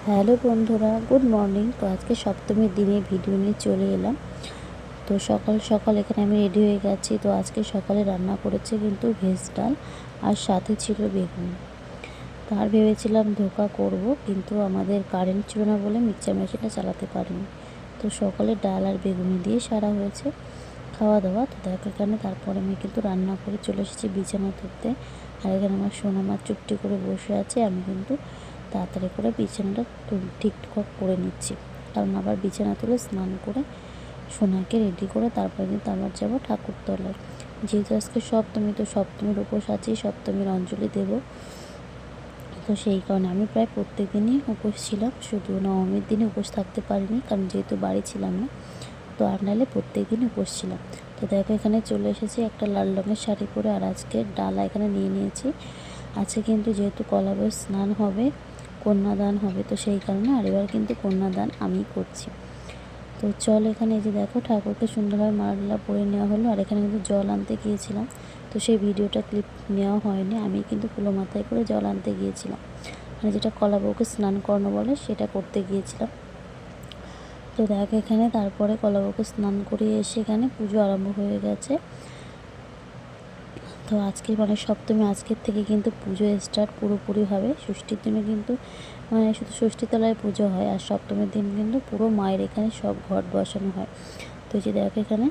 Hello বন্ধুরা, good morning. তো আজকে সপ্তমীর দিনে ভিডিও নিয়ে চলে এলাম। তো সকাল সকাল এখানে আমি রেডি হয়ে গেছি। তো আজকে সকালে রান্না করেছে কিন্তু ভেজ ডাল, আর সাথে ছিল বেগুন। তার ভেবেছিলাম ধোকা করব, কিন্তু আমাদের কারেন্ট ছিল না বলে মিক্সচার মেশিনটা চালাতে পারিনি। তো সকালে ডাল আর বেগুনি দিয়ে সারা হয়েছে খাওয়া দাওয়া। তো দেখো এখানে তারপরে আমি কিন্তু রান্না করে চলে এসেছি বিছানা তুলতে। আর এখানে আমার সোনা মা চুপটি করে বসে আছে। আমি কিন্তু তাড়াতাড়ি করে বিছানাটা ঠিকঠাক করে নিচ্ছি, কারণ আবার বিছানা তুলে স্নান করে সোনাকে রেডি করে তারপরে কিন্তু আবার যাবো ঠাকুরতলায়। যেহেতু আজকে সপ্তমী, তো সপ্তমীর উপোস আছি, সপ্তমীর অঞ্জলি দেব। তো সেই কারণে আমি প্রায় প্রত্যেক দিনই উপোস ছিলাম, শুধু নবমীর দিনে উপোস থাকতে পারিনি, কারণ যেহেতু বাড়ি ছিলাম না। তো আর নাহলে প্রত্যেক দিনই উপোস ছিলাম। তো দেখো এখানে চলে এসেছি একটা লাল রঙের শাড়ি পরে, আর আজকে ডালা এখানে নিয়ে নিয়েছি। আজকে কিন্তু যেহেতু কলাবর স্নান হবে, কন্যাদান হবে, তো সেই কারণে আর এবার কিন্তু কন্যাদান আমিই করছি। তো চল এখানে এই যে দেখো ঠাকুরকে সুন্দরভাবে মালা পরে নেওয়া হলো। আর এখানে কিন্তু জল আনতে গিয়েছিলাম, তো সেই ভিডিওটা ক্লিপ নেওয়া হয়নি। আমি কিন্তু কুলো মাথায় করে জল আনতে গিয়েছিলাম, মানে যেটা কলাবউকে স্নান করানো বলে সেটা করতে গিয়েছিলাম। তো দেখো এখানে তারপরে কলাবউকে স্নান করিয়ে এসে এখানে পুজো আরম্ভ হয়ে গেছে। তো আজকে মানে সপ্তমী, আজকের থেকে কিন্তু পুজো স্টার্ট পুরোপুরিভাবে। ষষ্ঠীর দিনে কিন্তু মানে শুধু ষষ্ঠী তলায় পুজো হয়, আর সপ্তমীর দিন কিন্তু পুরো মায়ের এখানে সব ঘট বসানো হয়। তো যে দেখো এখানে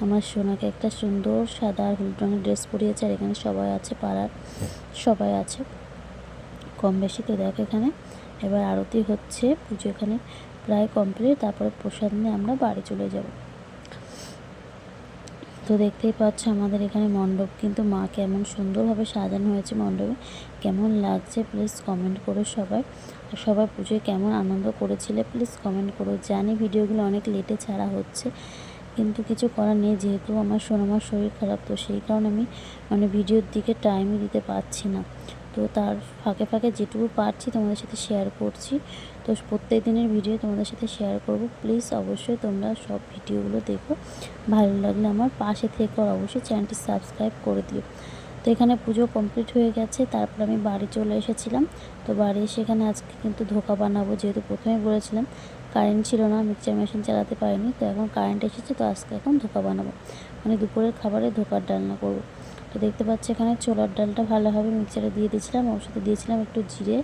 আমার সোনাকে একটা সুন্দর সাদা আর হলুদ রঙের ড্রেস পরিয়েছে, আর এখানে সবাই আছে, পাড়ার সবাই আছে কম বেশি। তো দেখো এখানে এবার আরতি হচ্ছে, পুজো এখানে প্রায় কমপ্লিট। তারপরে প্রসাদ নিয়ে আমরা বাড়ি চলে যাব। তো দেখতেই পাচ্ছ আমাদের এখানে মণ্ডপ কিন্তু মা কেমন সুন্দরভাবে সাজানো হয়েছে। মণ্ডপে কেমন লাগছে প্লিজ কমেন্ট করো সবাই। আর সবাই পুজোয় কেমন আনন্দ করেছিলে প্লিজ কমেন্ট করো। জানি ভিডিওগুলো অনেক লেটে ছাড়া হচ্ছে, কিন্তু কিছু করার নেই, যেহেতু আমার সোনামার শরীর খারাপ। তো সেই কারণে আমি মানে ভিডিওর দিকে টাইমই দিতে পারছি না। তো তার ফাঁকে ফাঁকে যেটুকু পারছি তোমাদের সাথে শেয়ার করছি। তো প্রত্যেক দিনের ভিডিও তোমাদের সাথে শেয়ার করব। প্লিজ অবশ্যই তোমরা সব ভিডিওগুলো দেখো, ভালো লাগলে আমার পাশে থেকে আর অবশ্যই চ্যানেলটি সাবস্ক্রাইব করে দিও। তো এখানে পুজো কমপ্লিট হয়ে গেছে, তারপর আমি বাড়ি চলে এসেছিলাম। তো বাড়ি এসে এখানে আজকে কিন্তু ধোকা বানাবো, যেহেতু প্রথমে বলেছিলাম কারেন্ট ছিল না, মিক্সচার মেশিন চালাতে পারিনি। তো এখন কারেন্ট এসেছে, তো আজকে এখন ধোকা বানাবো, মানে দুপুরের খাবারে ধোকার ডালনা করবো। তো দেখতে পাচ্ছি এখানে ছোলার ডালটা ভালোভাবে মিক্সচারে দিয়ে দিয়েছিলাম, ওর সাথে দিয়েছিলাম একটু জিরে,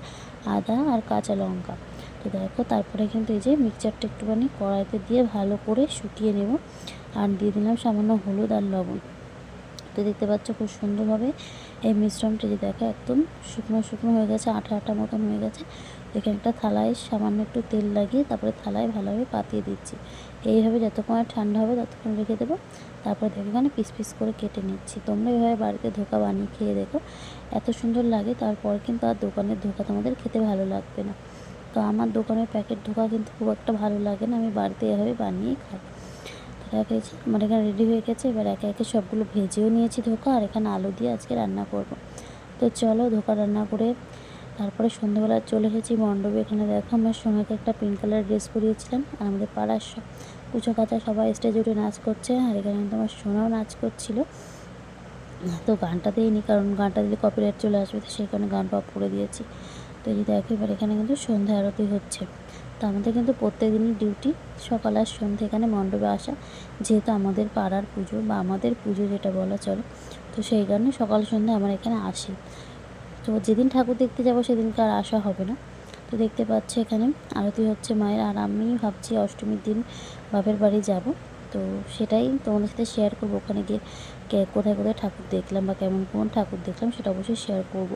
আদা আর কাঁচা লঙ্কা। তো দেখো তারপরে কিন্তু এই যে মিক্সচারটা একটুখানি কড়াইতে দিয়ে ভালো করে শুকিয়ে নেব, আর দিয়ে দিলাম সামান্য হলুদ আর লবণ। তো দেখতে পাচ্ছ খুব সুন্দরভাবে এই মিশ্রণটি যে দেখো একদম শুকনো শুকনো হয়ে গেছে, আঠা আঠা মতন হয়ে গেছে। এখানে একটা থালায় সামান্য একটু তেল লাগিয়ে তারপরে থালায় ভালোভাবে পাতিয়ে দিচ্ছি। এইভাবে যতক্ষণ ঠান্ডা হবে ততক্ষণ রেখে দেবো। তারপরে দেখো এখানে পিস পিস করে কেটে নিচ্ছি। তোমরা এইভাবে বাড়িতে ধোকা বানিয়ে খেয়ে দেখো, এত সুন্দর লাগে। তারপর কিন্তু আর দোকানের ধোকা তোমাদের খেতে ভালো লাগবে না। তো আমার দোকানের প্যাকেট ধোকা কিন্তু খুব একটা ভালো লাগে না, আমি বাড়িতে এভাবে বানিয়েই খাই। দেখেছি আমার এখানে রেডি হয়ে গেছে। এবার একে একে সবগুলো ভেজেও নিয়েছি ধোকা, আর এখানে আলু দিয়ে আজকে রান্না করব। তো চলো ধোকা রান্না করে তারপরে সন্ধ্যাবেলা চলে এসেছি মণ্ডপে। এখানে দেখো আমার সোনাকে একটা পিঙ্ক কালার ড্রেস পরিয়েছিলাম, আর আমাদের পাড়ার সব কুচো কাচা সবাই স্টেজে উঠে নাচ করছে, আর এখানে কিন্তু আমার সোনাও নাচ করছিল। তো গানটা দিইনি, কারণ গানটা দিলে কপিরাইট চলে আসবে, তো সেই কারণে গানটা অফ করে দিয়েছি। তো এই দেখো এবার এখানে কিন্তু সন্ধ্যা আরতি হচ্ছে। তো আমাদের কিন্তু প্রত্যেক দিনই ডিউটি সকাল আর সন্ধ্যে এখানে মণ্ডপে আসা, যেহেতু আমাদের পাড়ার পুজো বা আমাদের পুজো যেটা বলা চলে। তো সেই কারণে সকাল সন্ধ্যা আমার এখানে আসি। তো যেদিন ঠাকুর দেখতে যাব সেদিনকে আর আসা হবে না। তো দেখতে পাচ্ছি এখানে আরতি হচ্ছে মায়ের, আর আমি ভাবছি অষ্টমীর দিন বাপের বাড়ি যাব। তো সেটাই তোমাদের সাথে শেয়ার করবো, ওখানে গিয়ে কোথায় কোথায় ঠাকুর দেখলাম বা কেমন কোন ঠাকুর দেখলাম সেটা অবশ্যই শেয়ার করব।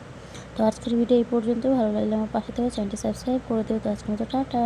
তো আজকের ভিডিও এই পর্যন্ত। ভালো লাগলে আমার পাশে থেকে চ্যানেলটি সাবস্ক্রাইব করে দিও। তো আজকের মতো টাটা।